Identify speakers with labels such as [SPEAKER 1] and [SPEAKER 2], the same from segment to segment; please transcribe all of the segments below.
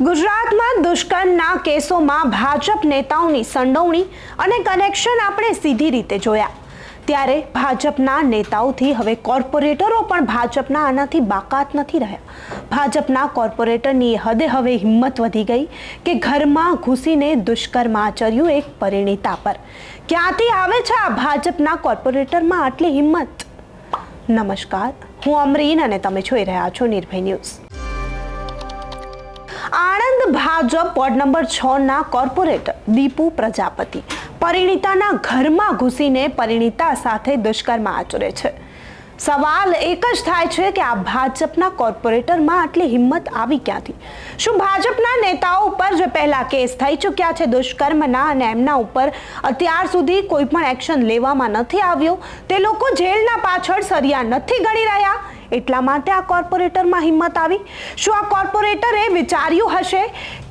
[SPEAKER 1] ગુજરાતમાં દુષ્કર્મના કેસોમાં ભાજપ નેતાઓની સંડોવણી અને કનેક્શન આપણે સીધી રીતે જોયા, ત્યારે ભાજપના નેતાઓથી હવે કોર્પોરેટરો પણ ભાજપના આનાથી બાકાત નથી રહ્યા। ભાજપના કોર્પોરેટરની હદે હવે હિંમત વધી ગઈ કે ઘરમાં ઘૂસીને દુષ્કર્મ આચર્યું એક પરિણીતા પર। ક્યાંથી આવે છે આ ભાજપના કોર્પોરેટરમાં આટલી હિંમત? નમસ્કાર, હું અમરીન અને તમે જોઈ રહ્યા છો Nirbhay news. Anand Bhajap ward number 6 ના કોર્પોરેટર દીપુ પ્રજાપતિ પરિણીતાના ઘરમાં ઘૂસીને પરિણીતા સાથે દુષ્કર્મ આચરે છે। સવાલ એક જ થાય છે કે આ ભાજપના કોર્પોરેટરમાં આટલી હિંમત આવી ક્યાંથી? શું ભાજપના નેતાઓ ઉપર જે પહેલા કેસ થઈ ચૂક્યા છે દુષ્કર્મના અને એમના ઉપર અત્યાર સુધી કોઈ પણ એક્શન લેવામાં નથી આવ્યો, તે લોકો જેલના પાછળ સરિયા નથી ગણી રહ્યા, એટલા માટે આ કોર્પોરેટરમાં હિંમત આવી? શું આ કોર્પોરેટરે વિચાર્યું હશે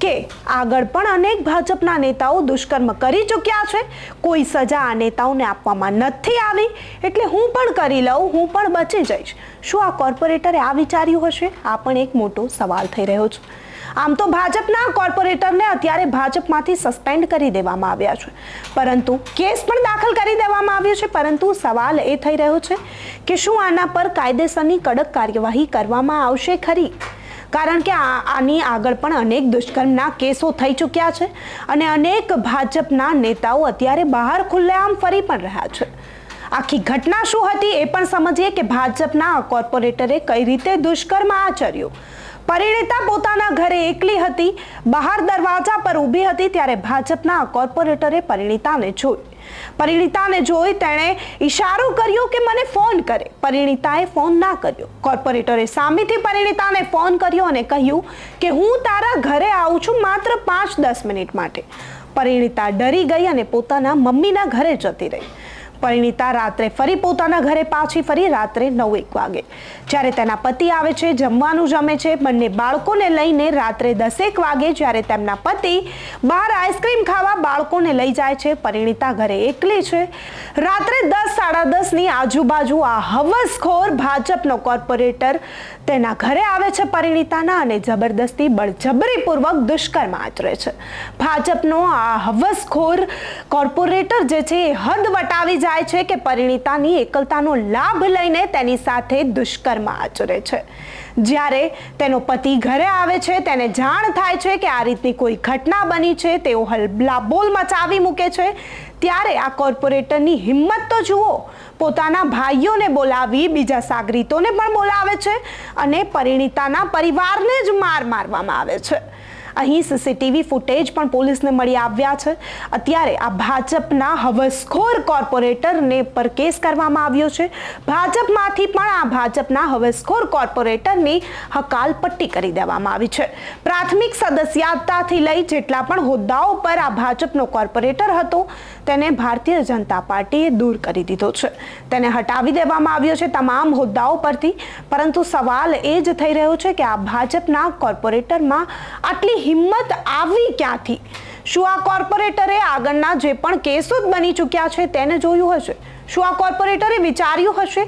[SPEAKER 1] કે આગળ પણ અનેક ભાજપના નેતાઓ દુષ્કર્મ કરી ચૂક્યા છે, કોઈ સજા આ નેતાઓને આપવામાં નથી આવી, એટલે હું પણ કરી લઉં, હું પણ બચી જઈશ? શું આ કોર્પોરેટરે આ વિચાર્યું હશે? આ પણ એક મોટો સવાલ થઈ રહ્યો છે। આમ તો ભાજપના કોર્પોરેટરને અત્યારે ભાજપમાંથી સસ્પેન્ડ કરી દેવામાં આવ્યા છે, પરંતુ કેસ પણ દાખલ કરી દેવામાં આવ્યો છે, પરંતુ સવાલ એ થઈ રહ્યો છે કે શું આના પર કાયદેસરની કડક કાર્યવાહી કરવામાં આવશે ખરી? કારણ કે આની આગળ પણ અનેક દુષ્કર્મના કેસો થઈ ચૂક્યા છે અને અનેક ભાજપના નેતાઓ અત્યારે બહાર ખુલ્લેઆમ ફરી પણ રહ્યા છે। આખી ઘટના શું હતી એ પણ સમજીએ કે ભાજપના કોર્પોરેટરે કઈ રીતે દુષ્કર્મ આચર્યું। પરિણીતા પોતાના ઘરે એકલી હતી, બહાર દરવાજા પર ઊભી હતી, ત્યારે ભાજપના કોર્પોરેટરે પરિણીતાને જોઈ તેણે ઈશારો કર્યો કે મને ફોન કરે। પરિણીતાએ ફોન ના કર્યો। કોર્પોરેટરે સામેથી પરિણીતાને ફોન કર્યો અને કહ્યું કે હું તારા ઘરે આવું છું માત્ર 5-10 મિનિટ માટે। પરિણીતા ડરી ગઈ અને પોતાના મમ્મીના ઘરે જતી રહી। પરિણીતા રાત્રે ફરી પોતાના ઘરે પાછી ફરી રાત્રે 9-1 વાગે, જ્યારે તેના પતિ આવે છે, જમવાનું જમે છે, બંને બાળકોને લઈને રાત્રે 10-1 વાગે જ્યારે તેમના પતિ બહાર આઈસ્ક્રીમ ખાવા બાળકોને લઈ જાય છે, પરિણીતા ઘરે એકલી છે। રાત્રે 10-10:30 ની આજુબાજુ આ હવસખોર ભાજપનો કોર્પોરેટર તેના ઘરે આવે છે પરિણીતાના અને જબરદસ્તી બળજબરીપૂર્વક દુષ્કર્મ આચરે છે। ભાજપનો આ હવસખોર કોર્પોરેટર જે છે એ હદ વટાવી જાય છે કે પરિણીતાની એકલતાનો લાભ લઈને તેની સાથે દુષ્કર્મ આચરે છે। જ્યારે તેનો પતિ ઘરે આવે છે, તેને જાણ થાય છે કે આ રીતની કોઈ ઘટના બની છે, તેઓ હલ્લાબોલ મચાવી મૂકે છે, ત્યારે આ કોર્પોરેટરની હિંમત તો જુઓ। પોતાના ભાઈઓને બોલાવી બીજા સાગરીતોને પણ બોલાવે છે અને પરિણીતાના પરિવારને જ મારવામાં આવે છે। અહીં સીસીટીવી ફૂટેજ પણ પોલીસને મળી આવ્યા છે। અત્યારે આ ભાજપના હવસખોર કોર્પોરેટરને પર કેસ કરવામાં આવ્યો છે। ભાજપમાંથી પણ આ ભાજપના હવસખોર કોર્પોરેટરની હકાલપટ્ટી કરી દેવામાં આવી છે। પ્રાથમિક સદસ્યતાથી લઈ જેટલા પણ હોદ્દાઓ પર આ ભાજપનો કોર્પોરેટર હતો તેને ભારતીય જનતા પાર્ટીએ દૂર કરી દીધો છે, તેને હટાવી દેવામાં આવ્યો છે તમામ હોદ્દાઓ પરથી। પરંતુ સવાલ એ જ થઈ રહ્યો છે કે આ ભાજપના કોર્પોરેટરમાં આટલી હિંમત આવી ક્યાંથી? શું આ કોર્પોરેટરે આગળના જે પણ કેસો બની ચૂક્યા છે તેને જોયું હશે? શું આ કોર્પોરેટરે વિચાર્યું હશે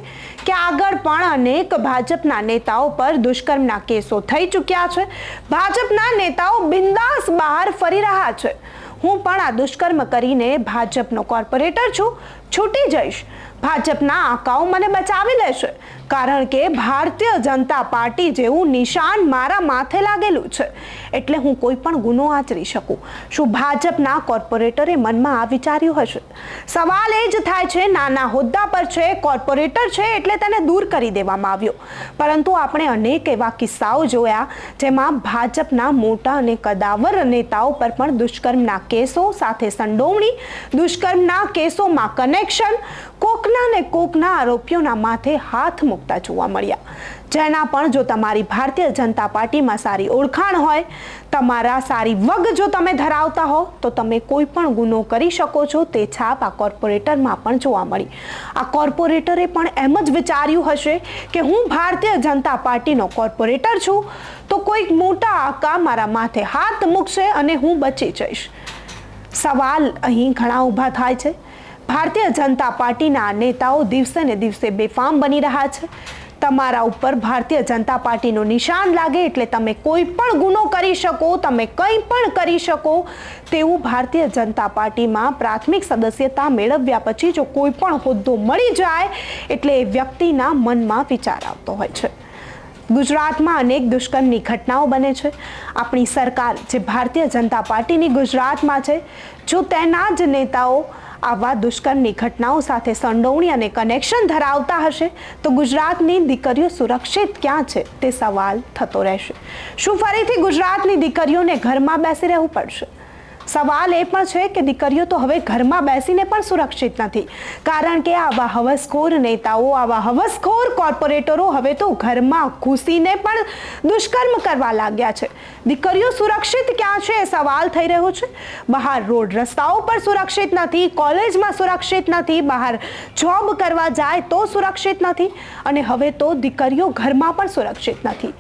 [SPEAKER 1] કે આગળ પણ અનેક ભાજપના નેતાઓ પર દુષ્કર્મના કેસો થઈ ચૂક્યા છે, ભાજપના નેતાઓ બિંદાસ બહાર ફરી રહ્યા છે, હું પણ આ દુષ્કર્મ કરીને ભાજપનો કોર્પોરેટર છું, છૂટી જઈશ, ભાજપના આંકાઓ મને બચાવી લેશે, કારણ કે ભારતીય જનતા પાર્ટી જેવું નિશાન મારા માથે લાગેલું છે, એટલે હું કોઈ પણ ગુનો આચરી શકું। શું ભાજપના કોર્પોરેટરે મનમાં આ વિચાર્યું હશે? સવાલ એ જ થાય છે, નાના હોદ્દા પર છે, કોર્પોરેટર છે એટલે તેને દૂર કરી દેવામાં આવ્યો, પરંતુ આપણે અનેક એવા કિસ્સાઓ જોયા જેમાં ભાજપના મોટા અને કદાવર નેતાઓ પર પણ દુષ્કર્મના કેસો સાથે સંડોવણી, દુષ્કર્મના કેસોમાં કનેક્શન, કોકના આરોપીઓના માથે હાથ મૂકતા જોવા મળ્યા, જેના પણ જો તમારી ભારતીય જનતા પાર્ટીમાં સારી ઓળખાણ હોય, તમારા સારી વગ જો તમે ધરાવતા હો, તો તમે કોઈ પણ ગુનો કરી શકો છો, તે છાપ આ કોર્પોરેટરમાં પણ જોવા મળી। આ કોર્પોરેટરે પણ એમ જ વિચાર્યું હશે કે હું ભારતીય જનતા પાર્ટીનો કોર્પોરેટર છું, તો કોઈક મોટા આકા મારા માથે હાથ મૂકશે અને હું બચી જઈશ। સવાલ અહીં ઘણા ઊભા થાય છે। ભારતીય જનતા પાર્ટીના નેતાઓ દિવસે ને દિવસે બેફામ બની રહ્યા છે। તમારા ઉપર ભારતીય જનતા પાર્ટીનું નિશાન લાગે એટલે તમે કોઈ પણ ગુનો કરી શકો, તમે કંઈ પણ કરી શકો તેવું ભારતીય જનતા પાર્ટીમાં પ્રાથમિક સદસ્યતા મેળવ્યા પછી જો કોઈ પણ હોદ્દો મળી જાય એટલે એ વ્યક્તિના મનમાં વિચાર આવતો હોય છે। ગુજરાતમાં અનેક દુષ્કર્મની ઘટનાઓ બને છે। આપણી સરકાર જે ભારતીય જનતા પાર્ટીની ગુજરાતમાં છે, જો તેના જ નેતાઓ આવા દુષ્કર્મની ઘટનાઓ સાથે સંડોવણી અને કનેક્શન ધરાવતા હશે તો ગુજરાતની દીકરીઓ સુરક્ષિત ક્યાં છે તે સવાલ થતો રહેશે। શું ફરીથી ગુજરાતની દીકરીઓને ઘરમાં બેસી રહેવું પડશે? સવાલ એ પણ છે કે દીકરીઓ તો હવે ઘરમાં બેસીને પણ સુરક્ષિત નથી, કારણ કે આવા હવસખોર નેતાઓ, આવા હવસખોર કોર્પોરેટરો હવે તો ઘરમાં ઘૂસીને પણ દુષ્કર્મ કરવા લાગ્યા છે। દીકરીઓ સુરક્ષિત ક્યાં છે એ સવાલ થઈ રહ્યો છે। બહાર રોડ રસ્તાઓ પર સુરક્ષિત નથી, કોલેજમાં સુરક્ષિત નથી, બહાર જોબ કરવા જાય તો સુરક્ષિત નથી અને હવે તો દીકરીઓ ઘરમાં પણ સુરક્ષિત નથી।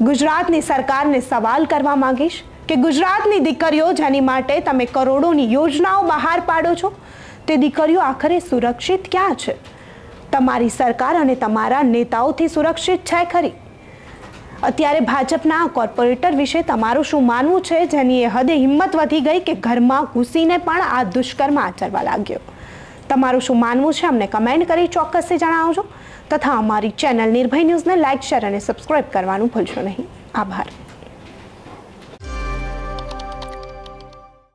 [SPEAKER 1] ગુજરાતની સરકારને સવાલ કરવા માંગીશ કે ગુજરાતની દીકરીઓ જેની માટે તમે કરોડોની યોજનાઓ બહાર પાડો છો તે દીકરીઓ આખરે સુરક્ષિત ક્યાં છે? તમારી સરકાર અને તમારા નેતાઓથી સુરક્ષિત છે ખરી? અત્યારે ભાજપના કોર્પોરેટર વિશે તમારું શું માનવું છે, જેની એ હદે હિંમત વધી ગઈ કે ઘરમાં ઘૂસીને પણ આ દુષ્કર્મ આચરવા લાગ્યો? તમારું શું માનવું છે અમને કમેન્ટ કરી ચોક્કસથી જણાવજો તથા અમારી ચેનલ નિર્ભય ન્યૂઝને લાઇક, શેર અને સબસ્ક્રાઇબ કરવાનું ભૂલશો નહીં। આભાર।